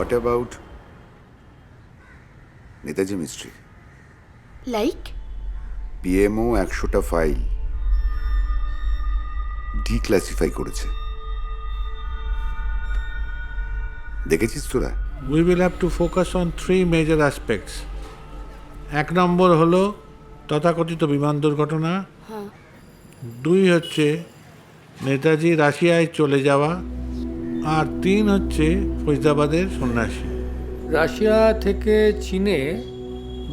What about Netaji mystery? Like? PMO 100টা file declassify করেছে। দেখেছিস তোরা? We will have to focus on three major aspects. এক নম্বর হলো তথাকথিত বিমান দুর্ঘটনা, দুই হচ্ছে নেতাজি রাশিয়ায় চলে যাওয়া, আর তিন হচ্ছে ফৈজাবাদের সন্ন্যাসী। রাশিয়া থেকে চীনে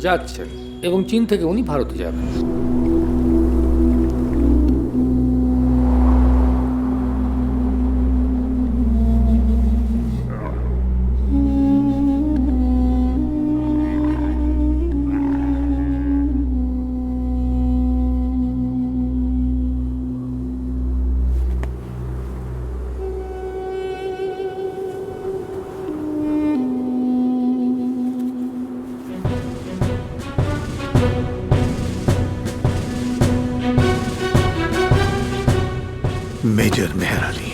যাচ্ছেন এবং চীন থেকে উনি ভারতে যাবেন। মেজর মেহের আলী,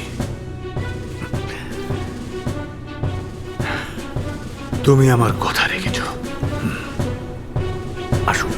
তুমি আমার কথা রেখেছ। আসুন।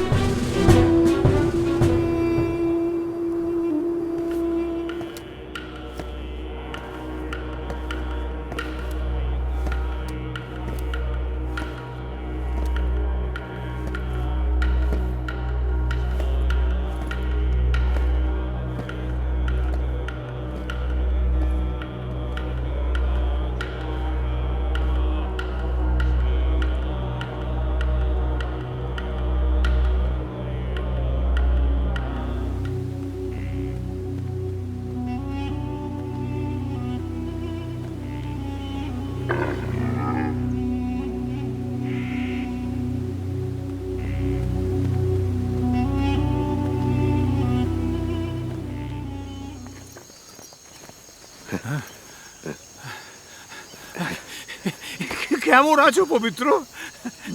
কেমন আছো পবিত্র?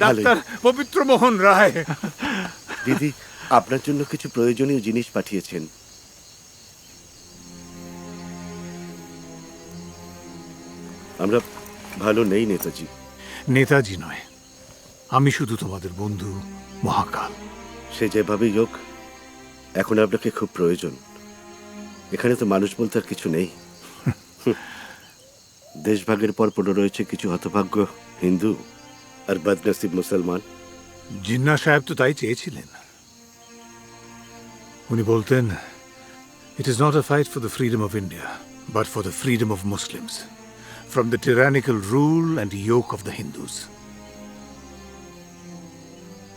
ডাক্তার পবিত্র মোহন রায়। দিদি আপনার জন্য কিছু প্রয়োজনীয় জিনিস পাঠিয়েছেন। আমরা ভালো নেই নেতাজি। নেতাজি নয়, আমি শুধু তোমাদের বন্ধু মহাকাল। সে যেভাবেই হোক, এখন আপনাকে খুব প্রয়োজন। এখানে তো মানুষ বলতে আর কিছু নেই। দেশভাগের পর পড়ে রয়েছে কিছু হতভাগ্য হিন্দু আর বদনসিব মুসলমান। জিন্না সাহেব তো তাই চেয়েছিলেন। উনি বলতেন, it is not a fight for the freedom of India, but for the freedom of Muslims from the tyrannical rule and yoke of the Hindus.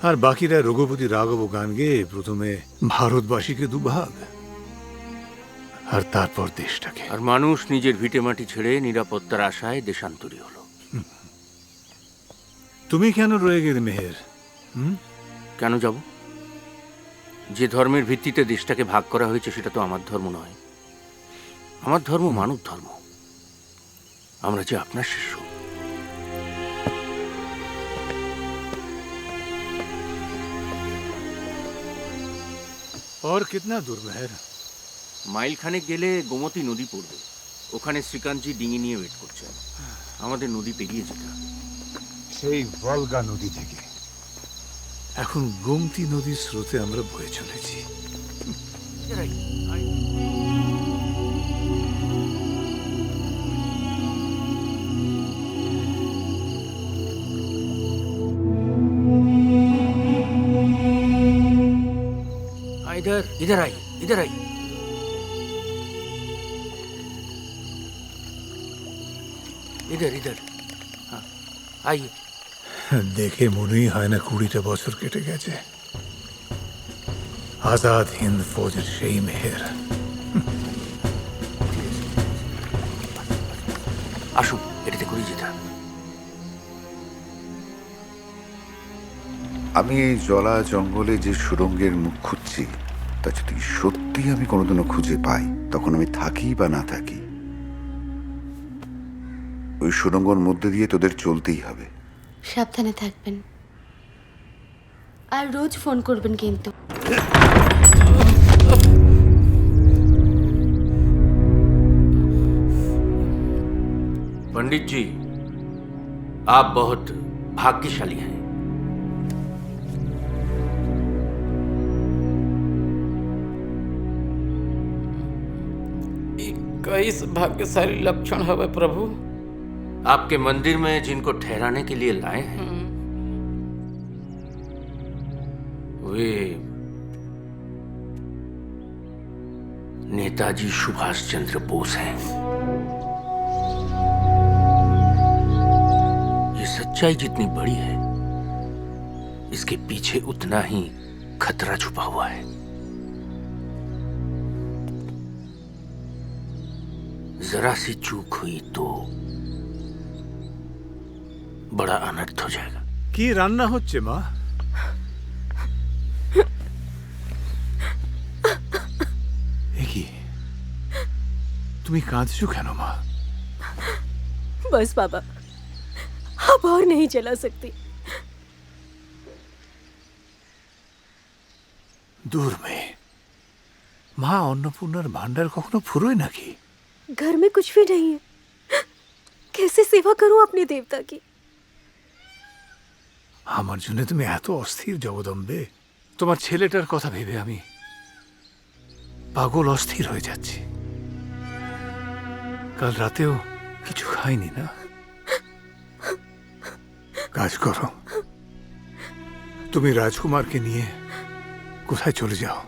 আর বাকিরা রঘুপতি রাঘব গান গেয়ে প্রথমে ভারতবাসীকে দুভাগ, আর তারপর দেশটাকে। আর মানুষ নিজের ভিটেমাটি ছেড়ে নিরাপত্তার আশায় দেশান্তরী হলো। তুমি কেন রয়ে গেলে মেহের? কেন যাব? যে ধর্মের ভিত্তিতে দেশটাকে ভাগ করা হয়েছে সেটা তো আমার ধর্ম নয়। আমার ধর্ম মানব ধর্ম। আমরা যে আপনার শিষ্য। और कितना दूर मेहर? মাইল খানেক গেলে গোমতী নদী পড়বে। ওখানে শ্রীকান্তজি ডিঙি নিয়ে ওয়েট করছেন। আমাদের নদী পেরিয়ে যেতে হবে। সেই ভলগা নদী থেকে এখন গোমতী নদীর স্রোতে আমরা বয়ে চলেছি। इधर इधर आई, इधर आई। इधर इधर, हाँ आइए। দেখে মনেই হয় না 20টা বছর কেটে গেছে। আজাদ হিন্দ ফৌজের সেই মেহের। আসুন, এটাতে করে যেতে হবে। আমি এই জলা জঙ্গলে যে সুড়ঙ্গের মুখ খুঁজছি, তা যদি সত্যি আমি কোনোদিনও খুঁজে পাই, তখন আমি থাকি বা না থাকি, ওই সুড়ঙ্গর মধ্যে দিয়ে তোদের চলতেই হবে। সাবধানে থাকবেন আর রোজ ফোন করবেন কিন্তু। पंडित जी, आप बहुत भाग्यशाली हैं। 21 भाग्यशाली लक्षण हवे प्रभु। आपके मंदिर में जिनको ठहराने के लिए लाए हैं वे नेताजी सुभाष चंद्र बोस हैं। ये सच्चाई जितनी बड़ी है, इसके पीछे उतना ही खतरा छुपा हुआ है। जरा सी चूक हुई तो बड़ा अनर्थ हो जाएगा। কি রান্না হচ্ছে মা? এ কি, তুমি কাঁদছো কেন মা? बस बाबा, अब और नहीं चला सकती। দূর মেয়ে, মা অন্নপূর্ণার ভান্ডার কখনো ফুরোয় নাকি? घर में कुछ भी नहीं है, कैसे सेवा करूं अपने देवता की? আমার জন্য তুমি এত অস্থির জগদম্বে। তোমার ছেলেটার কথা ভেবে আমি পাগল অস্থির হয়ে যাচ্ছি। কাল রাতেও কিছু খাইনি না। কাজ করো, তুমি রাজকুমারকে নিয়ে কোথায় চলে যাও।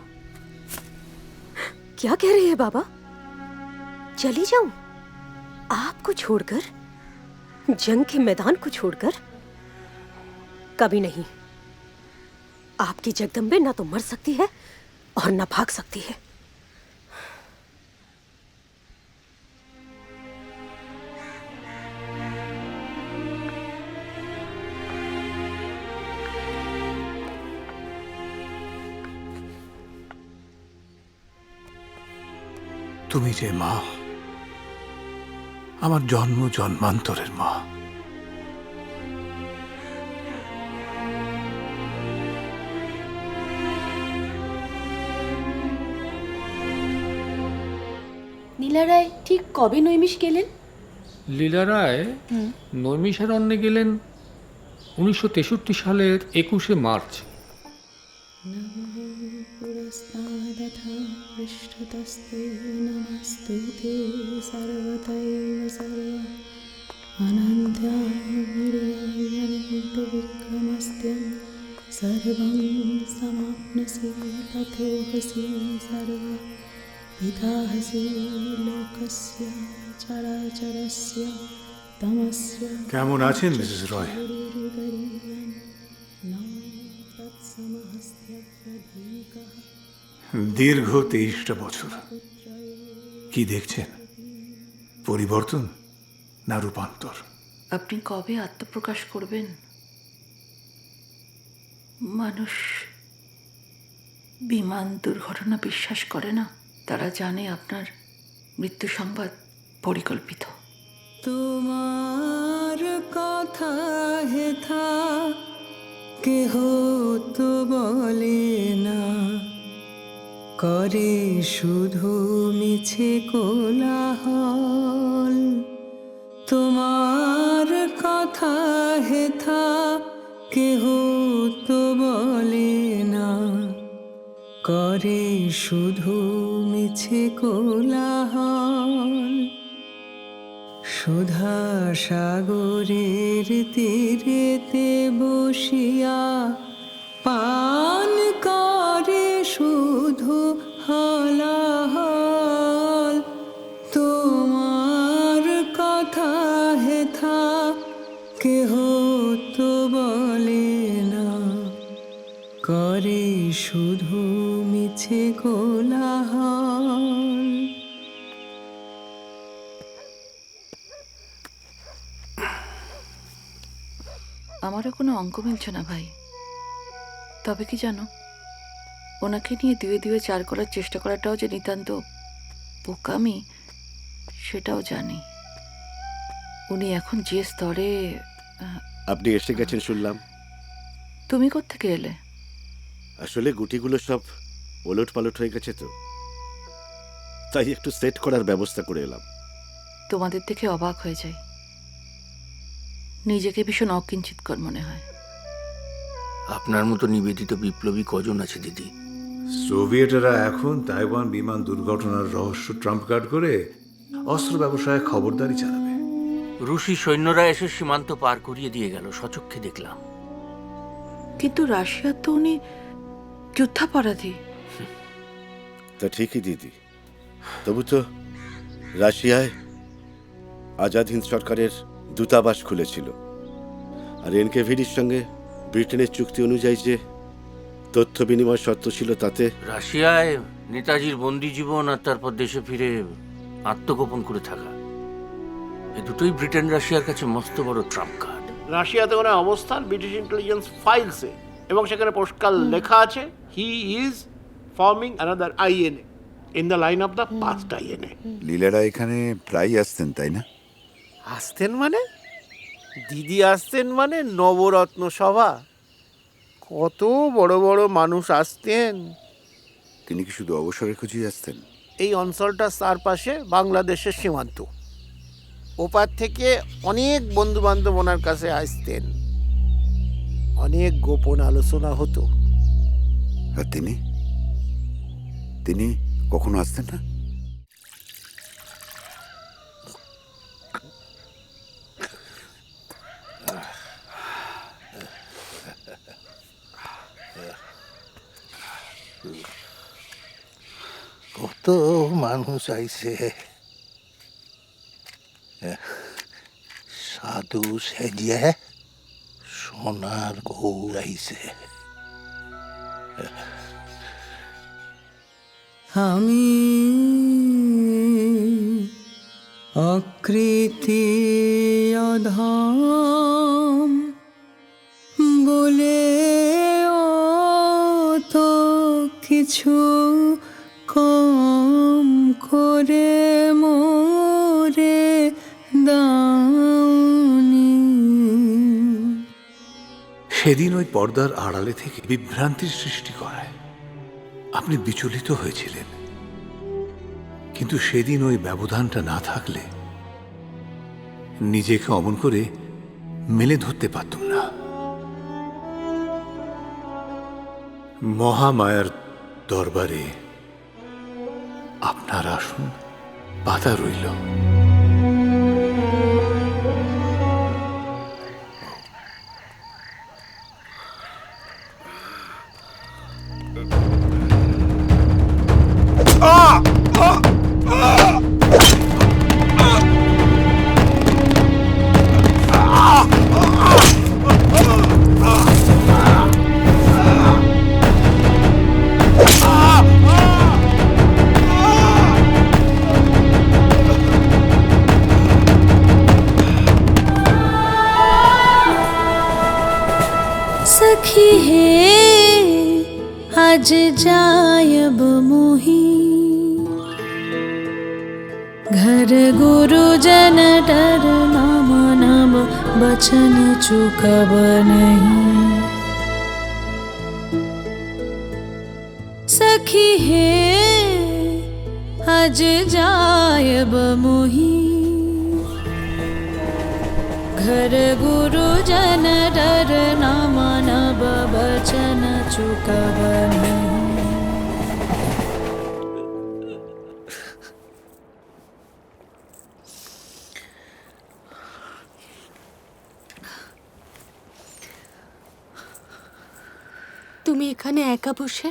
क्या कह रहे हैं बाबा? चली जाऊं आपको छोड़कर, जंग के मैदान को छोड़कर? कभी नहीं। आपकी जगदम्बे ना तो मर सकती है और ना भाग सकती है। তুমি যে মা, আমার জন্ম জন্মান্তরের মা। নীলা রায় ঠিক কবে নৈমিষ গেলেন? লীলা রায় নৈমিষারণ্যে গেলেন 1963 সালের 21শে মার্চ। सर्वं समाप्नसि तथोऽसि सर्व पितासि लोकस्य चराचरस्य तमस्य কেমন আছেন মিসেস রয়? দীর্ঘ 23টা বছর। কি দেখছেন, পরিবর্তন না রূপান্তর? আপনি কবে আত্মপ্রকাশ করবেন? মানুষ বিমান দুর্ঘটনা বিশ্বাস করে না, তারা জানে আপনার মৃত্যু সংবাদ পরিকল্পিত। তোমার কথা হেথা কেহ তো বলে না, করে শুধু মিছে কোলাহল। তোমার কথা হেথা কেহ তো বলে না, করে শুধু মিছে কোলাহল। সুধা সাগরের তীরেতে বসিয়া পান করে শুধু হলাহল। তোমার কথা হেথা কেহ তো বলে না, করে শুধু মিছে কোলাহল। আমারও কোনো অঙ্ক মিলছে না ভাই। তবে কি জানো, ওনাকে নিয়ে দুয়ে দুয়ে চার করার চেষ্টা করাটাও যে নিতান্ত বোকামি, সেটাও জানি। উনি এখন যে স্তরে। আপনি এসে গেছেন শুনলাম। তুমি কোত্থেকে এলে? আসলে গুটিগুলো সব ওলট পালট হয়ে গেছে তো, তাই একটু সেট করার ব্যবস্থা করে এলাম। তোমাদের দেখে অবাক হয়ে যাই। নিজেকে ভীষণ অকিঞ্চিতকর মনে হয়। আপনার মতো নিবেদিত বিপ্লবী কজন আছে দিদি? সোভিয়েটরা এখন তাইওয়ান বিমান দুর্ঘটনার রহস্য ট্রাম্প কার্ড করে অস্ত্র ব্যবসায় খবরদারি চালাবে। রুশি সৈন্যরা এসে সীমান্ত পার করিয়ে দিয়ে গেল, সচক্ষে দেখলাম। কিন্তু রাশিয়ার তো উনি যুদ্ধাপরাধী। তা ঠিকই দিদি, তবু তো রাশিয়ায় আজাদ হিন্দ সরকারের দূতাবাস খুলেছিল, আর এনকেভিডির সঙ্গে ব্রিটেনের চুক্তি অনুযায়ী যে তথ্য বিনিময় শর্ত ছিল তাতে রাশিয়ায় নেতাজির বন্দি জীবন আর তারপর দেশে ফিরে আত্মগোপন করে থাকা, এ দুটোই ব্রিটেন রাশিয়ার কাছে মস্ত বড় ট্রাম্প কার্ড। রাশিয়াতে ওনার অবস্থান ব্রিটিশ ইন্টেলিজেন্স ফাইলসে, এবং সেখানে পরিষ্কার লেখা আছে he is forming another INA in the line of the past INA. লীলারা এখানে প্রায় আসতেন, তাই না? আসতেন মানে? দিদি আসতেন মানে নবরত্ন সভা, কত বড় বড় মানুষ আসতেন। তিনি কি শুধু অবসরের খুঁজেই আসতেন? এই অঞ্চলটার চারপাশে বাংলাদেশের সীমান্ত, ওপার থেকে অনেক বন্ধু বান্ধব ওনার কাছে আসতেন, অনেক গোপন আলোচনা হতো। আর তিনি তিনি কখনো আসতেন না? কত মানুষ আইছে, সাধু সেজে সোনার গৌর আইছে। আমি অকৃতি অধম বলে ও তো কিছু কম করে মোরে দাওনি। সেদিন ওই পর্দার আড়ালে থেকে বিভ্রান্তির সৃষ্টি করায় আপনি বিচলিত হয়েছিলেন, কিন্তু সেদিন ওই ব্যবধানটা না থাকলে নিজেকে অমন করে মেলে ধরতে পারতুম না। মহামায়ার দরবারে আপনার আসন পাতা রইল। सखी है आज जायब मोही घर गुरुजन डर नाम नाम बचन चुकब नहीं। सखी है आज जायब मोही घर गुरुजन डर न मानब बचन चुकब नहीं। তুমি এখানে একা বসে?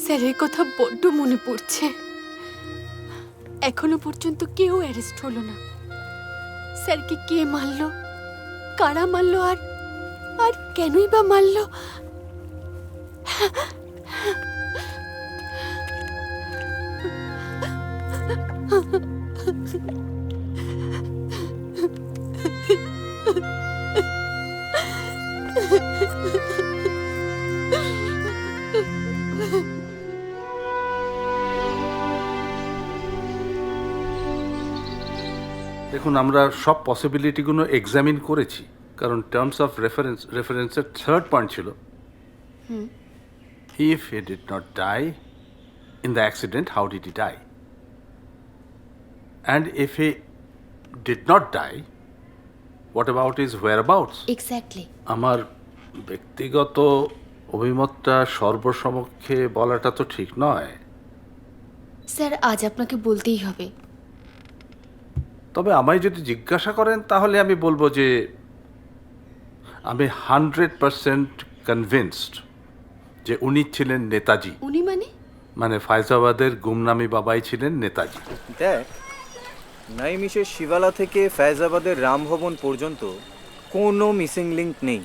স্যারের কথা বড্ড মনে পড়ছে। এখনো পর্যন্ত কেউ অ্যারেস্ট হলো না। স্যারকে কে মারলো, কারা মারলো, আর কেনই বা মারলো? দেখুন, আমরা সব পসিবিলিটিগুলো এক্সামিন করেছি, কারণ টার্মস অফ রেফারেন্সের থার্ড পয়েন্ট ছিল if he did not die in the accident, how did he die? And if he did not die, what about is whereabouts? Exactly. আমার ব্যক্তিগত অভিমতটা সর্বসমক্ষে বলাটা তো ঠিক নয়, স্যার আজ আপনাকে বলতেই হবে। তবে আমায় যদি জিজ্ঞাসা করেন তাহলে আমি বলবো যে আমি 100% কনভিন্সড যে উনি ছিলেন নেতাজি। উনি মানে? মানে ফায়জাবাদের গুমনামি বাবাই ছিলেন নেতাজি। দেখ, নাইমিষের শিবালা থেকে ফয়জাবাদের রামভবন পর্যন্ত কোনো মিসিং লিঙ্ক নেই।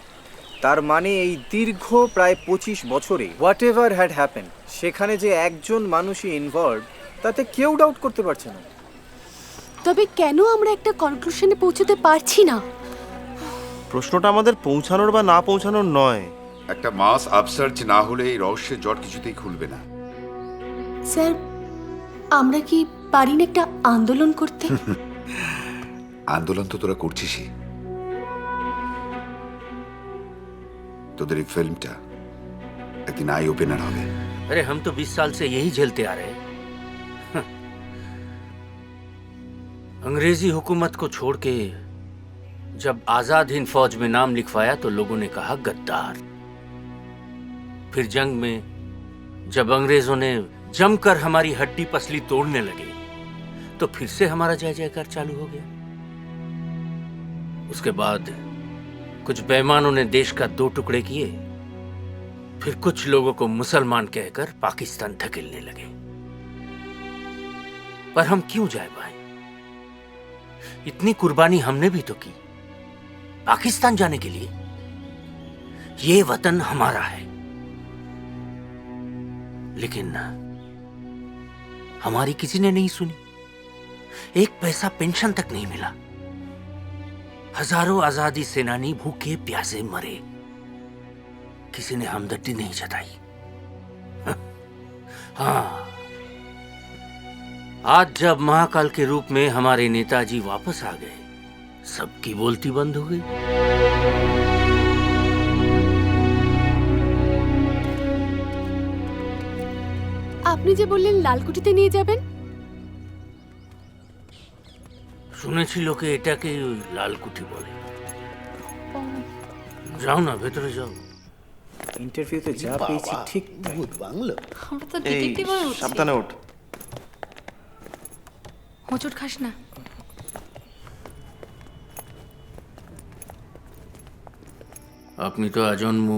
তার মানে এই দীর্ঘ প্রায় 25 বছরে হোয়াট এভার হ্যাড হ্যাপেন, সেখানে যে একজন মানুষই ইনভলভ তাতে কেউ ডাউট করতে পারছে না। তবে কেন আমরা একটা কনক্লুশনে পৌঁছতে পারছি না? প্রশ্নটা আমাদের পৌঁছানোর বা না পৌঁছানোর নয়, একটা মাস আপসার্চ না হলে এই রহস্যের জট কিছুতেই খুলবে না। স্যার আমরা কি পারি না একটা আন্দোলন করতে? আন্দোলন তো তোরা করছিসই। তোদের এই ফিল্মটা একদিন আই ওপেনার হবে। अरे हम तो 20 साल से यही झेलते आ रहे हैं। अंग्रेजी हुकूमत को छोड़ के जब आजाद हिंद फौज में नाम लिखवाया तो लोगों ने कहा गद्दार। फिर जंग में जब अंग्रेजों ने जमकर हमारी हड्डी पसली तोड़ने लगे तो फिर से हमारा जय जयकार चालू हो गया। उसके बाद कुछ बेईमानों ने देश का 2 टुकड़े किए, फिर कुछ लोगों को मुसलमान कहकर पाकिस्तान धकेलने लगे। पर हम क्यों जाए भाई? इतनी कुर्बानी हमने भी तो की पाकिस्तान जाने के लिए। ये वतन हमारा है, लेकिन हमारी किसी ने नहीं सुनी। एक पैसा पेंशन तक नहीं मिला। हजारों आजादी सेनानी भूखे प्यासे मरे, किसी ने हमदर्दी नहीं जताई। हाँ, आज जब महाकाल के रूप में हमारे नेताजी वापस आ गए, सबकी बोलती बंद हो गई। আপনি যে বললেন লালকুঠিতে নিয়ে যাবেন, শুনেছি লোকে এটাকে লালকুঠি বলে। যাও না, ভেতরে যাও। ইন্টারভিউতে যা পেয়েছি ঠিক ভূত বাংলো। আমরা তো এই ডিটেকটিভ হয়ে উঠছি। সাবধানে ওঠ। হোঁচট খাস না। আপনি তো আজন্ম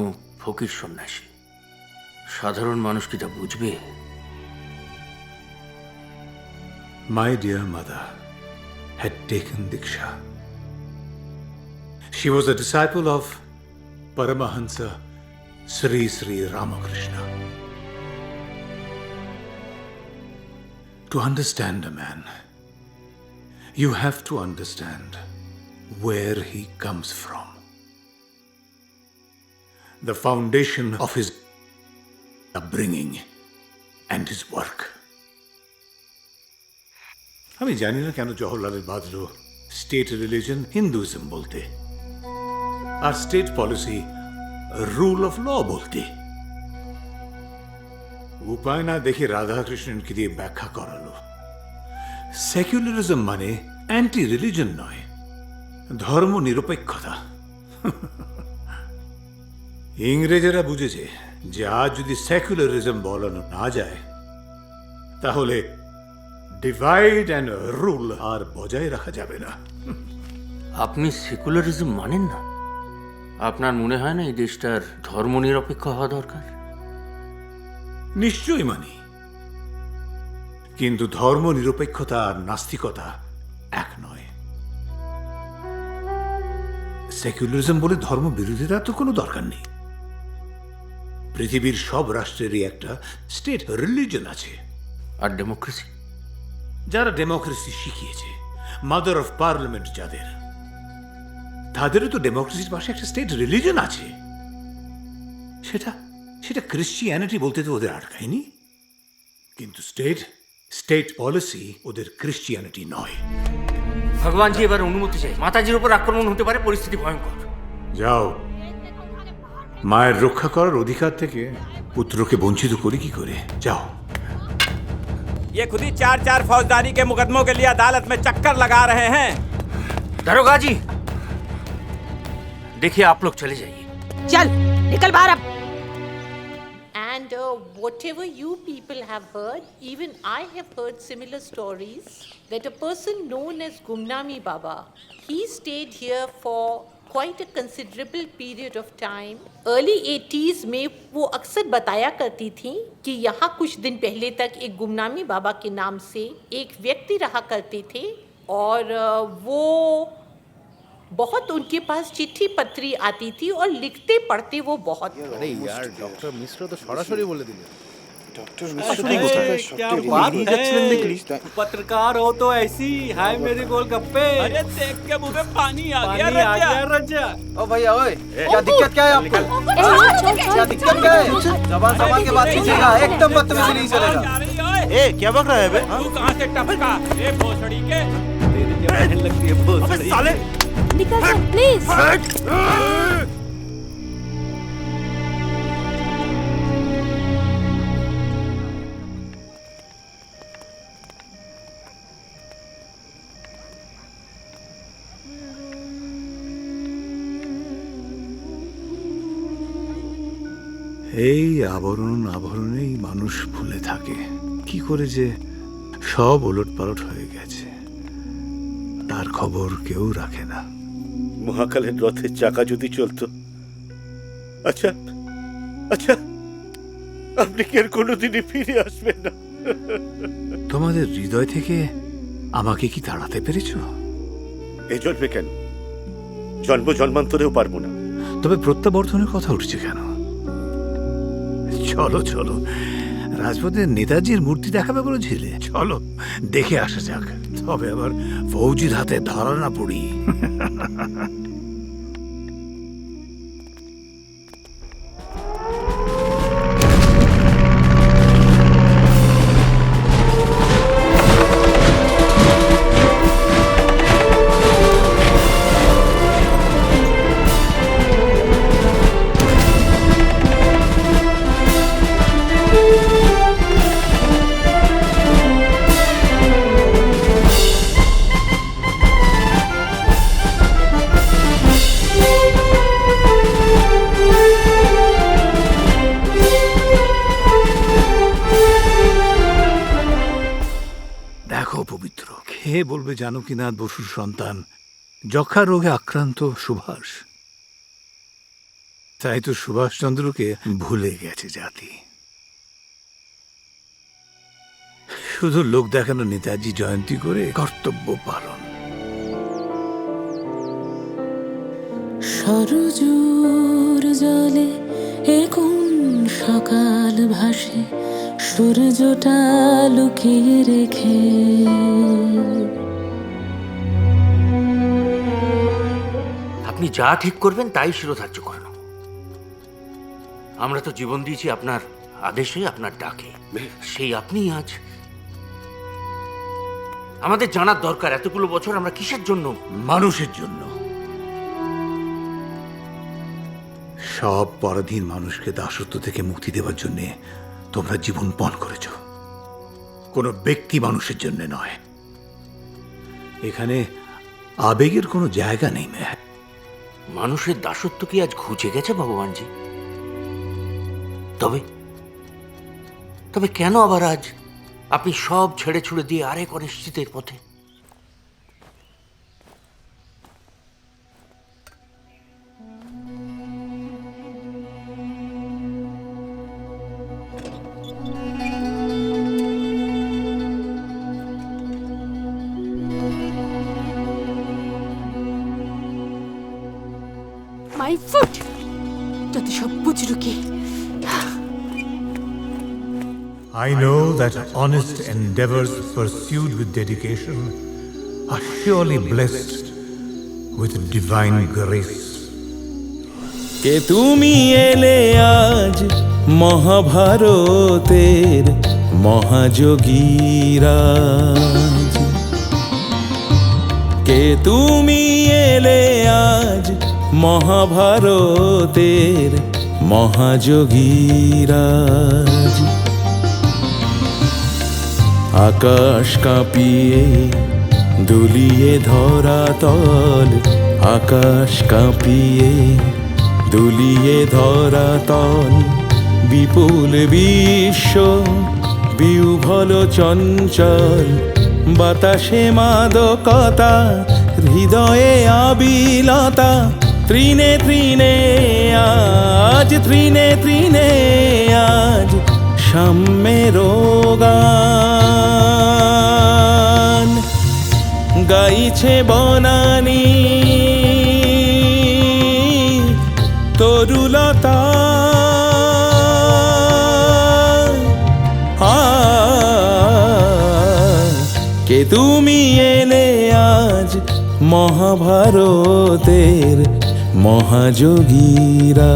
ফকির সন্ন্যাসী, সাধারণ মানুষ কি তা বুঝবে? My dear mother had taken Diksha. She was a disciple of Paramahansa Sri Sri Ramakrishna. To understand a man, you have to understand where he comes from. The foundation of his upbringing and his work. আমি জানি না কেন জওহরলালের বাদলো state religion Hinduism বলতে আর state policy rule of law বলতে। উপায় না দেখে রাধাকৃষ্ণনকে দিয়ে ব্যাখ্যা করালো সেকুলারিজম মানে অ্যান্টি রিলিজন নয়, ধর্ম নিরপেক্ষতা। ইংরেজেরা বুঝেছে যে আজ যদি সেকুলারিজম বলানো না যায় তাহলে ডিভাইড অ্যান্ড রুল আর বজায় রাখা যাবে না। আপনি সেকুলারিজম মানেন না? আপনার মনে হয় না এই দেশটার ধর্মনিরপেক্ষ হওয়া দরকার? নিশ্চয়ই মানি, কিন্তু ধর্ম নিরপেক্ষতা আর নাস্তিকতা এক নয়। সেকুলারিজম বলে ধর্ম বিরোধিতার তো কোনো দরকার নেই। পৃথিবীর সব রাষ্ট্রেরই একটা স্টেট রিলিজন আছে। আর ডেমোক্রেসি? যারা ডেমোক্রেসি শিখিয়েছে, মাদার অফ পার্লামেন্ট যাদের, তাদেরও তো ডেমোক্রেসির পাশে একটা স্টেট রিলিজন আছে। সেটা ক্রিশ্চিয়ানিটি বলতে তো ওদের আটকায়নি, কিন্তু স্টেট পলিসি ওদের ক্রিশ্চিয়ানিটি নয়। ভগবান জি এবার অনুমতি চাই, মাতাজির উপর আক্রমণ হতে পারে, পরিস্থিতি ভয়ঙ্কর। যাও, মায়ের রক্ষা করার অধিকার থেকে পুত্রকে বঞ্চিত করি কি করে? যাও। ये खुद ही 4 फौजदारी के मुकदमों के लिए अदालत में चक्कर लगा रहे हैं। दरोगा जी, देखिए आप लोग चले जाइए। चल निकल बाहर अब। And whatever you people have heard, even I have heard similar stories that a person known as Gumnami Baba, he stayed here for quite a considerable period of time. Early 80s में वो अक्सर बताया करती थी कि यहाँ कुछ दिन पहले तक एक गुमनामी बाबा के नाम से एक व्यक्ति रहा करते थे और वो बहुत उनके पास चिट्ठी पत्री आती थी और लिखते पढ़ते वो बहुत। अरे यार डॉक्टर मिश्र तो सरासরি বলে দিলেন। पत्रकार हो तो ऐसी हाय मेरे गोलगप्पे। अरे देख के मुंह में पानी आ गया रज्जा। ओ भैया ओए, क्या दिक्कत क्या है आपको? क्या दिक्कत क्या है? जबान संभाल के बात कीजिएगा, एकदम बदतमीजी नहीं चलेगा। ए क्या बक रहा है बे? तू कहां से टपका? ए भोसड़ी के तेरी क्या बहन लगती है भोसड़ी। अबे साले निकल जा प्लीज। এই আবরণেই মানুষ ভুলে থাকে কি করে যে সব ওলটপালট হয়ে গেছে, তার খবর কেউ রাখে না। মহাকালের রথের চাকা যদি চলতো, আচ্ছা আচ্ছা আপনি কি আর কোনোদিনই ফিরে আসবেন না? তোমাদের হৃদয় থেকে আমাকে কি তাড়াতে পেরেছ? এ জন্মে কেন, জন্ম জন্মান্তরেও পারবো না। তবে প্রত্যাবর্তনের কথা উঠছে কেন? চলো চলো, রাজপথে নেতাজির মূর্তি দেখাবে বলেছিলে, চলো দেখে আসা যাক। তবে আবার ফৌজির হাতে ধরা না পড়ি। পবিত্র কে বলবে জানকীনাথ বসুর সন্তান যক্ষা রোগে আক্রান্ত সুভাষ। তাই তো সুভাষচন্দ্রকে ভুলে গেছে জাতি। শুধু লোক দেখানো নেতাজি জয়ন্তী করে কর্তব্য পালন। সরজুর জলে এ কোন সকাল ভাসে সূর্যটা লুকিয়ে রেখে। আপনি যা ঠিক করবেন তাই শিরোধার্য করেন। আমরা তো জীবন দিয়েছি আপনার আদেশে, আপনার ডাকে। সেই আপনি আজ আমাদের জানার দরকার এতগুলো বছর আমরা কিসের জন্য? মানুষের জন্য। সব পরাধীন মানুষকে দাসত্ব থেকে মুক্তি দেওয়ার জন্য তোমরা জীবন পণ করেছ, কোনো ব্যক্তি মানুষের জন্য নয়। এখানে আবেগের কোনো জায়গা নেই। মানুষের দাসত্ব কি আজ ঘুচে গেছে ভগবানজি? তবে তবে কেন আবার আজ আপনি সব ছেড়ে ছুড়ে দিয়ে আরেক অনিশ্চিতের পথে? My foot! যত সব বুজরুকি। I know that honest endeavors pursued with dedication are surely blessed with divine grace. কে তুমি এলে আজ মহাভারতের মহাযোগীরাজ, কে তুমি এলে আজ মহাভারতের মহাযোগীরাজ। আকাশ কাঁপিয়ে দু দুলিয়ে ধরাতল আকাশ কাঁপিয়ে, দুলিয়ে ধরাতল বিপুল বিশ্ব, বিহ্বল চঞ্চল বাতাসে মাদকতা, হৃদয়ে আবিলতা, তৃণে তৃণে আজ, তৃণে তৃণে আজ সাম্যের গান গাইছে বনানী তরুলতা। কে তুমি এলে আজ মহাভারতের মহাযোগীরা।